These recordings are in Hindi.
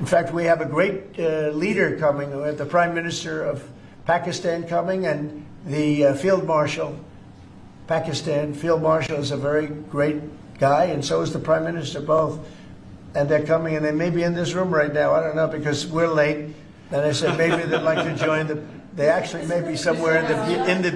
In fact, we have a great leader coming. We have the Prime Minister of Pakistan coming and the Field Marshal, Pakistan. Field Marshal is a very great guy, and so is the Prime Minister, both. And they're coming, and they may be in this room right now. I don't know, because we're late. And I said maybe they'd like to join they actually may be somewhere in the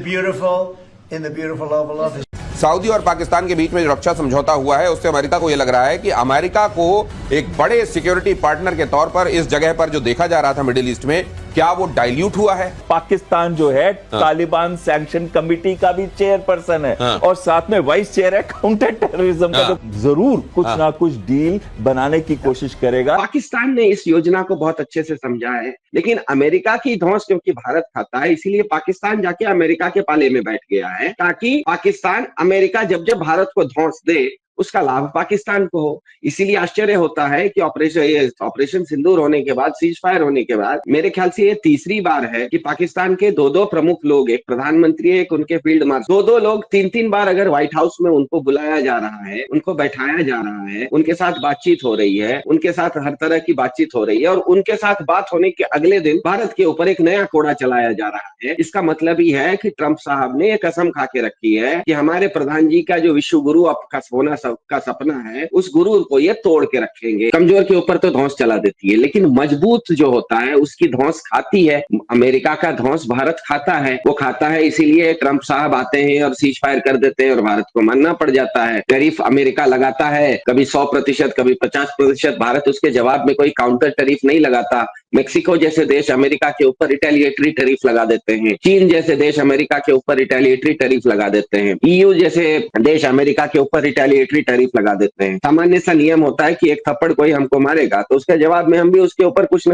beautiful Oval Office. Saudi और पाकिस्तान के बीच में जो रक्षा समझौता हुआ है उससे अमेरिका को यह लग रहा है कि अमेरिका को एक बड़े सिक्योरिटी पार्टनर के तौर पर इस जगह पर जो देखा जा रहा था मिडिल ईस्ट में, क्या वो डाइल्यूट हुआ है? पाकिस्तान जो है तालिबान सैंक्शन कमेटी का भी चेयरपर्सन है और साथ में वाइस चेयर है काउंटर टेररिज्म का, तो जरूर कुछ ना कुछ डील बनाने की कोशिश करेगा। पाकिस्तान ने इस योजना को बहुत अच्छे से समझा है, लेकिन अमेरिका की धौंस क्योंकि भारत खाता है, इसीलिए पाकिस्तान जाके अमेरिका के पाले में बैठ गया है, ताकि पाकिस्तान अमेरिका जब जब भारत को धौंस दे उसका लाभ पाकिस्तान को हो। इसीलिए आश्चर्य होता है कि ऑपरेशन सिंदूर होने के बाद, सीज फायर होने के बाद, मेरे ख्याल से ये तीसरी बार है कि पाकिस्तान के दो प्रमुख लोग, एक प्रधानमंत्री एक उनके फील्ड मार्शल, दो लोग तीन बार अगर व्हाइट हाउस में उनको बुलाया जा रहा है, उनको बैठाया जा रहा है, उनके साथ बातचीत हो रही है, उनके साथ हर तरह की बातचीत हो रही है, और उनके साथ बात होने के अगले दिन भारत के ऊपर एक नया कोड़ा चलाया जा रहा है। इसका मतलब ही है कि ट्रंप साहब ने ये कसम खा के रखी है कि हमारे प्रधान जी का जो विश्व गुरु होना का सपना है, उस गुरु को ये तोड़ के रखेंगे। कमजोर के ऊपर तो धौंस चला देती है, लेकिन मजबूत जो होता है उसकी धौंस खाती है। अमेरिका का धौंस भारत खाता है, वो खाता है, इसीलिए ट्रंप साहब आते हैं और सीज फायर कर देते हैं और भारत को मानना पड़ जाता है। टैरिफ अमेरिका लगाता है, कभी 100%, कभी 50%, भारत उसके जवाब में कोई काउंटर टैरिफ नहीं लगाता। मेक्सिको जैसे देश अमेरिका के ऊपर रिटेलिएटरी टैरिफ लगा देते हैं, चीन जैसे देश अमेरिका के ऊपर रिटेलिएटरी टैरिफ लगा देते हैं, ईयू जैसे देश अमेरिका के ऊपर रिटेलिएटरी टैरिफ लगा देते हैं। सामान्य सा नियम होता है कि एक थप्पड़ कोई हमको मारेगा तो उसके जवाब में हम भी उसके ऊपर कुछ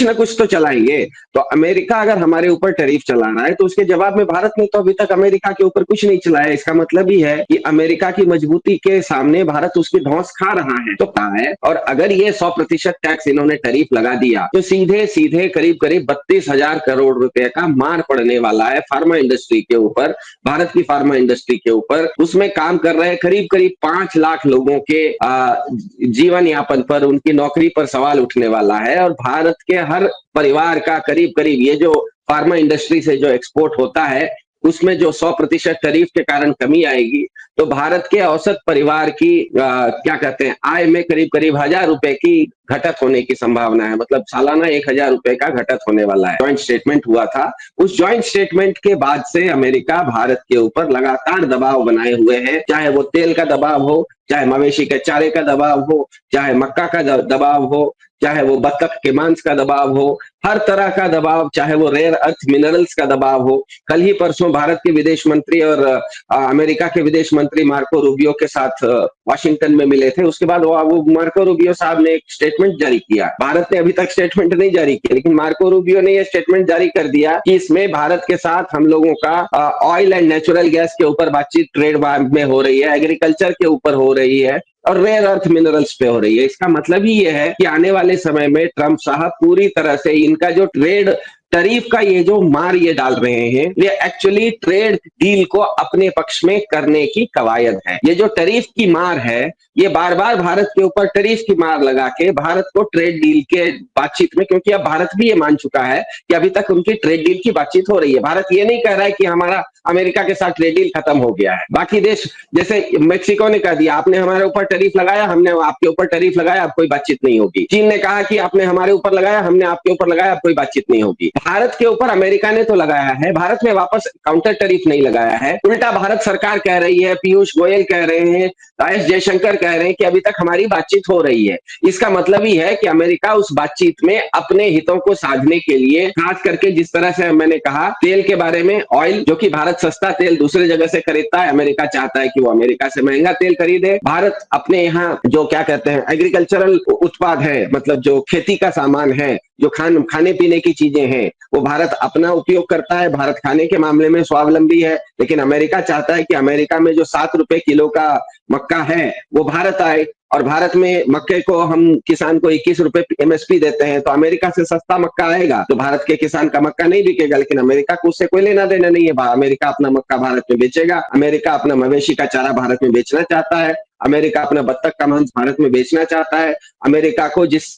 न कुछ तो चलाएंगे। तो अमेरिका अगर हमारे ऊपर टैरिफ चला रहा है तो उसके जवाब में भारत ने तो अभी तक अमेरिका के ऊपर कुछ नहीं चलाया। इसका मतलब ही है कि अमेरिका की मजबूती के सामने भारत उसकी धौंस खा रहा है, तो कहा है। और अगर ये 100% टैक्स इन्होंने टैरिफ लगा दिया तो सीधे करीब 32,000 करोड़ रुपए का मार पड़ने वाला है फार्मा इंडस्ट्री के ऊपर, भारत की फार्मा इंडस्ट्री के ऊपर। उसमें काम कर रहे करीब 5 लाख लोगों के जीवन यापन पर, उनकी नौकरी पर सवाल उठने वाला है। और भारत के हर परिवार का करीब ये जो फार्मा इंडस्ट्री से जो एक्सपोर्ट होता है उसमें जो 100% टैरिफ के कारण कमी आएगी तो भारत के औसत परिवार की आय में करीब 1,000 रुपए की घटत होने की संभावना है। मतलब सालाना 1,000 रुपए का घटत होने वाला है। जॉइंट स्टेटमेंट हुआ था, उस जॉइंट स्टेटमेंट के बाद से अमेरिका भारत के ऊपर लगातार दबाव बनाए हुए है, चाहे वो तेल का दबाव हो, चाहे मवेशी के चारे का दबाव हो, चाहे मक्का का दबाव हो, चाहे वो बतख के मांस का दबाव हो, हर तरह का दबाव, चाहे वो रेयर अर्थ मिनरल्स का दबाव हो। कल ही परसों भारत के विदेश मंत्री और अमेरिका के विदेश मंत्री मार्को रूबियो के साथ वाशिंगटन में मिले थे। उसके बाद वो मार्को रूबियो साहब ने एक स्टेटमेंट जारी किया। भारत ने अभी तक स्टेटमेंट नहीं जारी किया, लेकिन मार्को रूबियो ने यह स्टेटमेंट जारी कर दिया कि इसमें भारत के साथ हम लोगों का ऑयल एंड नेचुरल गैस के ऊपर बातचीत ट्रेड में हो रही है, एग्रीकल्चर के ऊपर हो रही है और रेयर अर्थ मिनरल्स पे हो रही है। इसका मतलब ही ये है कि आने वाले समय में ट्रंप साहब पूरी तरह से इनका जो ट्रेड टैरिफ का ये जो मार ये डाल रहे हैं, ये एक्चुअली ट्रेड डील को अपने पक्ष में करने की कवायद है। ये जो टैरिफ की मार है, ये बार बार भारत के ऊपर टैरिफ की मार लगा के भारत को ट्रेड डील के बातचीत में, क्योंकि अब भारत भी ये मान चुका है कि अभी तक उनकी ट्रेड डील की बातचीत हो रही है। भारत ये नहीं कह रहा है कि हमारा अमेरिका के साथ ट्रेड डील खत्म हो गया है। बाकी देश जैसे मेक्सिको ने कह दिया आपने हमारे ऊपर टैरिफ लगाया, हमने आपके ऊपर टैरिफ लगाया, अब कोई बातचीत नहीं होगी। चीन ने कहा कि आपने हमारे ऊपर लगाया, हमने आपके ऊपर लगाया, अब कोई बातचीत नहीं होगी। भारत के ऊपर अमेरिका ने तो लगाया है, भारत में वापस काउंटर टैरिफ नहीं लगाया है। उल्टा भारत सरकार कह रही है, पीयूष गोयल कह रहे हैं, एस जयशंकर कह रहे हैं कि अभी तक हमारी बातचीत हो रही है। इसका मतलब ही है कि अमेरिका उस बातचीत में अपने हितों को साधने के लिए, खास करके जिस तरह से मैंने कहा तेल के बारे में, ऑयल जो कि भारत सस्ता तेल दूसरे जगह से खरीदता है, अमेरिका चाहता है कि वो अमेरिका से महंगा तेल खरीदे। भारत अपने यहाँ जो एग्रीकल्चरल उत्पाद है, मतलब जो खेती का सामान है, जो खाने पीने की चीजें हैं, वो भारत अपना उपयोग करता है। भारत खाने के मामले में स्वावलंबी है, लेकिन अमेरिका चाहता है कि अमेरिका में जो 7 रुपए किलो का मक्का है वो भारत आए, और भारत में मक्के को हम किसान को 21 रुपए MSP देते हैं, तो अमेरिका से सस्ता मक्का आएगा तो भारत के किसान का मक्का नहीं बिकेगा, लेकिन अमेरिका को उससे कोई लेना देना नहीं है। अमेरिका अपना मक्का भारत में बेचेगा, अमेरिका अपना मवेशी का चारा भारत में बेचना चाहता है, अमेरिका अपना बत्तख का मांस भारत में बेचना चाहता है। अमेरिका को जिस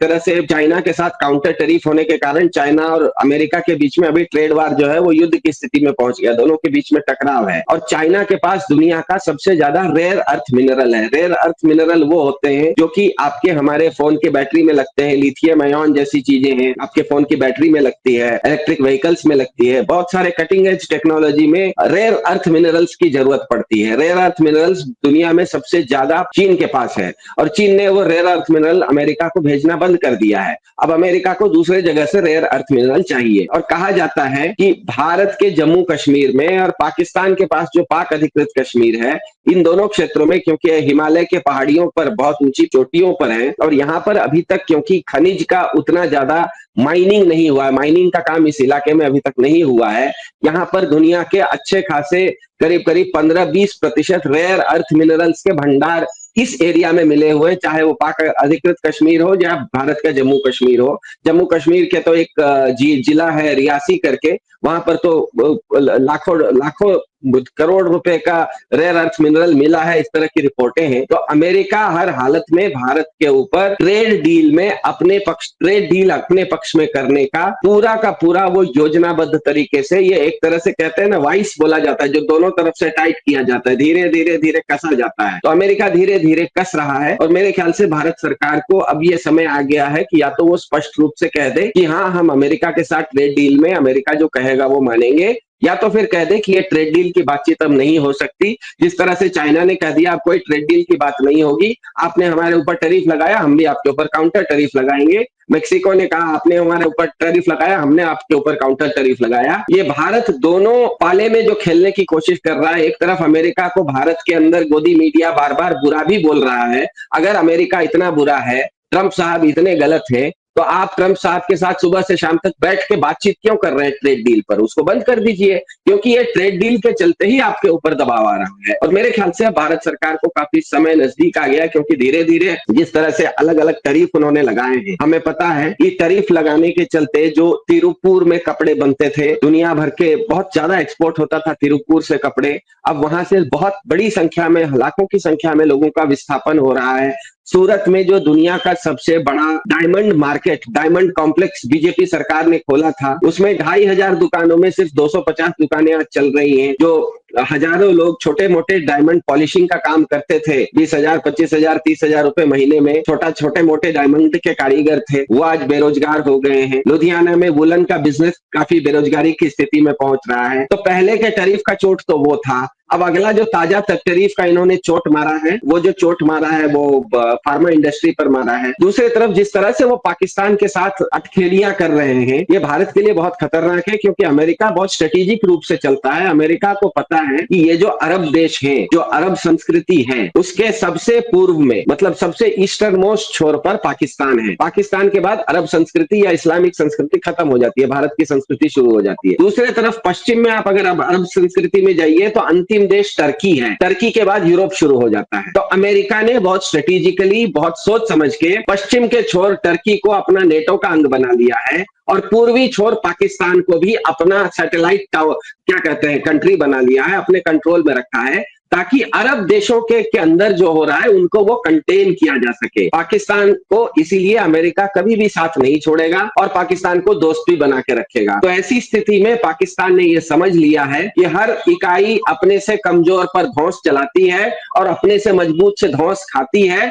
तरह से चाइना के साथ काउंटर टैरिफ होने के कारण चाइना और अमेरिका के बीच में अभी ट्रेड वार जो है वो युद्ध की स्थिति में पहुंच गया, दोनों के बीच में टकराव है। और चाइना के पास दुनिया का सबसे ज्यादा रेयर अर्थ मिनरल है। रेयर अर्थ मिनरल वो होते हैं जो कि आपके हमारे फोन के बैटरी में लगते हैं, लिथियम आयन जैसी चीजें हैं, आपके फोन की बैटरी में लगती है, इलेक्ट्रिक व्हीकल्स में लगती है। बहुत सारे कटिंग एज टेक्नोलॉजी में रेयर अर्थ मिनरल्स की जरूरत पड़ती है। रेयर अर्थ मिनरल्स दुनिया में सबसे ज्यादा चीन के पास है और चीन ने वो रेयर अर्थ मिनरल अमेरिका को भेजना बंद कर दिया है। अब अमेरिका को दूसरे जगह से रेयर अर्थ मिनरल चाहिए और कहा जाता है कि भारत के जम्मू कश्मीर में और पाकिस्तान के पास जो पाक अधिकृत कश्मीर है, इन दोनों क्षेत्रों में, क्योंकि हिमालय के पहाड़ियों पर बहुत ऊंची चोटियों पर है और यहाँ पर अभी तक क्योंकि खनिज का उतना ज्यादा माइनिंग नहीं हुआ है, माइनिंग का काम इस इलाके में अभी तक नहीं हुआ है। यहाँ पर दुनिया के अच्छे खासे करीब 15-20% रेयर अर्थ मिनरल्स के भंडार इस एरिया में मिले हुए, चाहे वो पाक अधिकृत कश्मीर हो या भारत का जम्मू कश्मीर हो। जम्मू कश्मीर के तो एक जिला है रियासी करके, वहां पर तो लाखों करोड़ रुपए का रेयर अर्थ मिनरल मिला है, इस तरह की रिपोर्टें हैं। तो अमेरिका हर हालत में भारत के ऊपर ट्रेड डील अपने पक्ष में करने का पूरा वो योजनाबद्ध तरीके से, ये एक तरह से कहते हैं ना वाइस बोला जाता है, जो दोनों तरफ से टाइट किया जाता है, धीरे धीरे कसा जाता है। तो अमेरिका धीरे धीरे कस रहा है और मेरे ख्याल से भारत सरकार को अब ये समय आ गया है कि या तो वो स्पष्ट रूप से कह दे कि हाँ, हम अमेरिका के साथ ट्रेड डील में अमेरिका जो कहेगा वो मानेंगे, या तो फिर कह दे कि ये ट्रेड डील की बातचीत अब नहीं हो सकती। जिस तरह से चाइना ने कह दिया अब कोई ट्रेड डील की बात नहीं होगी, आपने हमारे ऊपर टैरिफ लगाया, हम भी आपके ऊपर काउंटर टैरिफ लगाएंगे। मेक्सिको ने कहा आपने हमारे ऊपर टैरिफ लगाया, हमने आपके ऊपर काउंटर टैरिफ लगाया। ये भारत दोनों पाले में जो खेलने की कोशिश कर रहा है, एक तरफ अमेरिका को भारत के अंदर गोदी मीडिया बार बार बुरा भी बोल रहा है। अगर अमेरिका इतना बुरा है, ट्रंप साहब इतने गलत है, तो आप ट्रंप साहब के साथ सुबह से शाम तक बैठ के बातचीत क्यों कर रहे हैं ट्रेड डील पर? उसको बंद कर दीजिए, क्योंकि ये ट्रेड डील के चलते ही आपके ऊपर दबाव आ रहा है। और मेरे ख्याल से भारत सरकार को काफी समय नजदीक आ गया, क्योंकि धीरे धीरे जिस तरह से अलग अलग टैरिफ उन्होंने लगाए हैं, हमें पता है कि टैरिफ लगाने के चलते जो तिरुपुर में कपड़े बनते थे, दुनिया भर के बहुत ज्यादा एक्सपोर्ट होता था तिरुपुर से कपड़े, अब वहां से बहुत बड़ी संख्या में, लाखों की संख्या में लोगों का विस्थापन हो रहा है। सूरत में जो दुनिया का सबसे बड़ा diamond market, diamond complex BJP सरकार ने खोला था, उसमें 2500 दुकानों में सिर्फ 250 दुकानें आज चल रही हैं। जो हजारों लोग छोटे मोटे डायमंड पॉलिशिंग का काम करते थे, 20,000, 25,000, 30,000 रुपए महीने में छोटे मोटे डायमंड के कारीगर थे, वो आज बेरोजगार हो गए हैं। लुधियाना में वुलन का बिजनेस काफी बेरोजगारी की स्थिति में पहुंच रहा है। तो पहले के टैरिफ का चोट तो वो था। अब अगला जो ताजा टैरिफ का इन्होंने चोट मारा है, वो जो चोट मारा है वो फार्मा इंडस्ट्री पर मारा है। दूसरी तरफ जिस तरह से वो पाकिस्तान के साथ अटखेलियां कर रहे हैं, ये भारत के लिए बहुत खतरनाक है, क्योंकि अमेरिका बहुत स्ट्रेटेजिक रूप से चलता है। अमेरिका को पता है कि ये जो अरब देश हैं, जो अरब संस्कृति है, उसके सबसे पूर्व में, मतलब सबसे ईस्टर्न मोस्ट छोर पर पाकिस्तान है। पाकिस्तान के बाद अरब संस्कृति या इस्लामिक संस्कृति खत्म हो जाती है, भारत की संस्कृति शुरू हो जाती है। दूसरी तरफ पश्चिम में आप अगर अरब संस्कृति में जाइए तो अंतिम देश टर्की है, टर्की के बाद यूरोप शुरू हो जाता है। तो अमेरिका ने बहुत स्ट्रेटेजिकली, बहुत सोच समझ के पश्चिम के छोर टर्की को अपना नेटो का अंग बना लिया है और पूर्वी छोर पाकिस्तान को भी अपना सैटेलाइट क्या कहते हैं कंट्री बना लिया है, अपने कंट्रोल में रखा है, ताकि अरब देशों के अंदर जो हो रहा है उनको वो कंटेन किया जा सके। पाकिस्तान को इसीलिए अमेरिका कभी भी साथ नहीं छोड़ेगा और पाकिस्तान को दोस्त भी बना के रखेगा। तो ऐसी स्थिति में पाकिस्तान ने ये समझ लिया है कि हर इकाई अपने से कमजोर पर धौंस चलाती है और अपने से मजबूत से धौंस खाती है।